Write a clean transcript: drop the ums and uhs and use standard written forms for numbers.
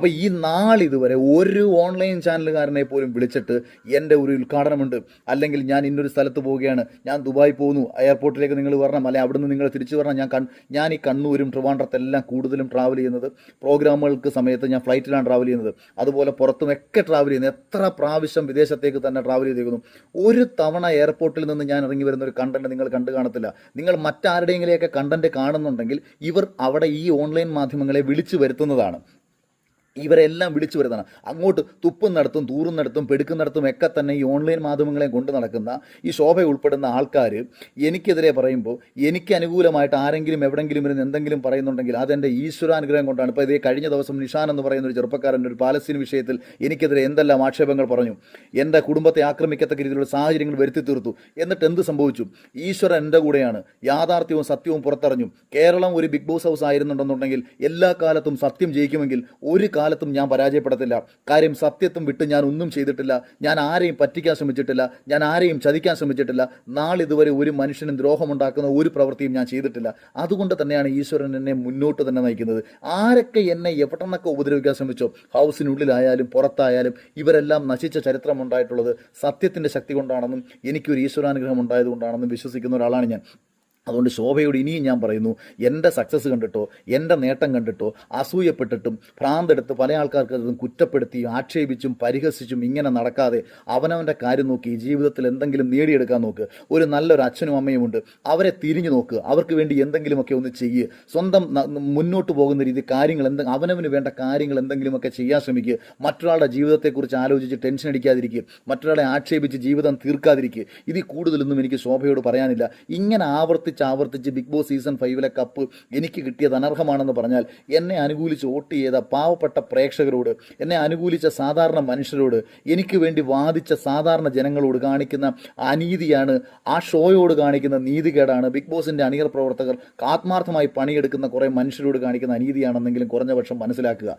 അപ്പോൾ ഈ നാളിതുവരെ ഒരു ഓൺലൈൻ ചാനലുകാരനെ പോലും വിളിച്ചിട്ട് എൻ്റെ ഒരു ഉദ്ഘാടനമുണ്ട്, അല്ലെങ്കിൽ ഞാൻ ഇന്നൊരു സ്ഥലത്ത് പോവുകയാണ്, ഞാൻ ദുബായ് പോകുന്നു, എയർപോർട്ടിലേക്ക് നിങ്ങൾ വരണം, അല്ലെങ്കിൽ അവിടുന്ന് നിങ്ങൾ തിരിച്ചു വരണം, ഞാൻ ഈ കണ്ണൂരും ട്രിവാൻഡ്രത്തെല്ലാം കൂടുതലും ട്രാവൽ ചെയ്യുന്നത് പ്രോഗ്രാമുകൾക്ക് സമയത്ത് ഞാൻ ഫ്ലൈറ്റിലാണ് ട്രാവൽ ചെയ്യുന്നത്. അതുപോലെ പുറത്തുമൊക്കെ ട്രാവൽ ചെയ്യുന്നത്, എത്ര പ്രാവശ്യം വിദേശത്തേക്ക് തന്നെ ട്രാവൽ ചെയ്തേക്കുന്നു. ഒരു തവണ എയർപോർട്ടിൽ നിന്ന് ഞാൻ ഇറങ്ങി വരുന്ന ഒരു കണ്ടന്റ് നിങ്ങൾ കണ്ടു കാണത്തില്ല. നിങ്ങൾ മറ്റാരുടെയെങ്കിലെയൊക്കെ കണ്ടന്റ് കാണുന്നുണ്ടെങ്കിൽ ഇവർ അവിടെ ഈ ഓൺലൈൻ മാധ്യമങ്ങളെ വിളിച്ചു വരുത്തുന്നതാണ്. ഇവരെല്ലാം വിളിച്ചു വരുന്നതാണ്. അങ്ങോട്ട് തുപ്പുന്നിടത്തും തൂറുന്നിടത്തും പെടുക്കുന്നിടത്തും ഒക്കെ തന്നെ ഈ ഓൺലൈൻ മാധ്യമങ്ങളെ കൊണ്ട് നടക്കുന്ന ഈ ശോഭ ഉൾപ്പെടുന്ന ആൾക്കാർ എനിക്കെതിരെ പറയുമ്പോൾ, എനിക്ക് അനുകൂലമായിട്ട് ആരെങ്കിലും എവിടെങ്കിലും ഇരുന്ന് എന്തെങ്കിലും പറയുന്നുണ്ടെങ്കിൽ അതെൻ്റെ ഈശ്വരാനുഗ്രഹം കൊണ്ടാണ്. ഇപ്പോൾ ഇതേ കഴിഞ്ഞ ദിവസം നിഷാൻ എന്ന് പറയുന്ന ഒരു ചെറുപ്പക്കാരൻ്റെ ഒരു പാലസ്തീൻ വിഷയത്തിൽ എനിക്കെതിരെ എന്തെല്ലാം ആക്ഷേപങ്ങൾ പറഞ്ഞു, എൻ്റെ കുടുംബത്തെ ആക്രമിക്കത്തക്ക രീതിയിലുള്ള സാഹചര്യങ്ങൾ വരുത്തി തീർത്തു. എന്നിട്ട് എന്ത് സംഭവിച്ചു? ഈശ്വരൻ എൻ്റെ കൂടെയാണ്. യാഥാർത്ഥ്യവും സത്യവും പുറത്തറിഞ്ഞു. കേരളം ഒരു ബിഗ് ബോസ് ഹൗസ് ആയിരുന്നുണ്ടെന്നുണ്ടെങ്കിൽ എല്ലാ കാലത്തും സത്യം ജയിക്കുമെങ്കിൽ ഒരു കാലത്തും ഞാൻ പരാജയപ്പെടത്തില്ല. കാര്യം സത്യത്തും വിട്ട് ഞാൻ ഒന്നും ചെയ്തിട്ടില്ല. ഞാൻ ആരെയും പറ്റിക്കാൻ ശ്രമിച്ചിട്ടില്ല. ഞാൻ ആരെയും ചതിക്കാൻ ശ്രമിച്ചിട്ടില്ല. നാളിതുവരെ ഒരു മനുഷ്യനും ദ്രോഹമുണ്ടാക്കുന്ന ഒരു പ്രവൃത്തിയും ഞാൻ ചെയ്തിട്ടില്ല. അതുകൊണ്ട് തന്നെയാണ് ഈശ്വരൻ എന്നെ മുന്നോട്ട് തന്നെ നയിക്കുന്നത്. ആരൊക്കെ എന്നെ എവിടെന്നൊക്കെ ഉപദ്രവിക്കാൻ ശ്രമിച്ചോ, ഹൗസിനുള്ളിലായാലും പുറത്തായാലും, ഇവരെല്ലാം നശിച്ച ചരിത്രമുണ്ടായിട്ടുള്ളത് സത്യത്തിൻ്റെ ശക്തി കൊണ്ടാണെന്നും എനിക്കൊരു ഈശ്വരാനുഗ്രഹം ഉണ്ടായതുകൊണ്ടാണെന്നും വിശ്വസിക്കുന്ന ഒരാളാണ് ഞാൻ. അതുകൊണ്ട് ശോഭയോട് ഇനിയും ഞാൻ പറയുന്നു, എൻ്റെ സക്സസ് കണ്ടിട്ടോ എൻ്റെ നേട്ടം കണ്ടിട്ടോ അസൂയപ്പെട്ടിട്ടും ഭ്രാന്തെടുത്ത് പല ആൾക്കാർക്ക് കുറ്റപ്പെടുത്തി ആക്ഷേപിച്ചും പരിഹസിച്ചും ഇങ്ങനെ നടക്കാതെ അവനവൻ്റെ കാര്യം നോക്കി ജീവിതത്തിൽ എന്തെങ്കിലും നേടിയെടുക്കാൻ നോക്ക്. ഒരു നല്ലൊരു അച്ഛനും അമ്മയും ഉണ്ട്, അവരെ തിരിഞ്ഞു നോക്ക്, അവർക്ക് വേണ്ടി എന്തെങ്കിലുമൊക്കെ ഒന്ന് ചെയ്യുക. സ്വന്തം മുന്നോട്ട് പോകുന്ന രീതി കാര്യങ്ങൾ അവനവന് വേണ്ട കാര്യങ്ങൾ എന്തെങ്കിലുമൊക്കെ ചെയ്യാൻ ശ്രമിക്കുക. മറ്റൊരാളുടെ ജീവിതത്തെക്കുറിച്ച് ആലോചിച്ച് ടെൻഷൻ അടിക്കാതിരിക്കുക, മറ്റൊരാളെ ആക്ഷേപിച്ച് ജീവിതം തീർക്കാതിരിക്കുക. ഇതിൽ കൂടുതലൊന്നും എനിക്ക് ശോഭയോട് പറയാനില്ല. ഇങ്ങനെ ആവർത്തിച്ച് ബിഗ് ബോസ് സീസൺ 5 കപ്പ് എനിക്ക് കിട്ടിയത് അനർഹമാണെന്ന് പറഞ്ഞാൽ എന്നെ അനുകൂലിച്ച് വോട്ട് ചെയ്ത പാവപ്പെട്ട പ്രേക്ഷകരോട്, എന്നെ അനുകൂലിച്ച സാധാരണ മനുഷ്യരോട്, എനിക്ക് വേണ്ടി വാദിച്ച സാധാരണ ജനങ്ങളോട് കാണിക്കുന്ന അനീതിയാണ്, ആ ഷോയോട് കാണിക്കുന്ന നീതികേടാണ്. ബിഗ് ബോസിൻ്റെ അണിയർ പ്രവർത്തകർ ആത്മാർത്ഥമായി പണിയെടുക്കുന്ന കുറേ മനുഷ്യരോട് കാണിക്കുന്ന അനീതിയാണെന്നെങ്കിലും കുറഞ്ഞ പക്ഷം മനസ്സിലാക്കുക.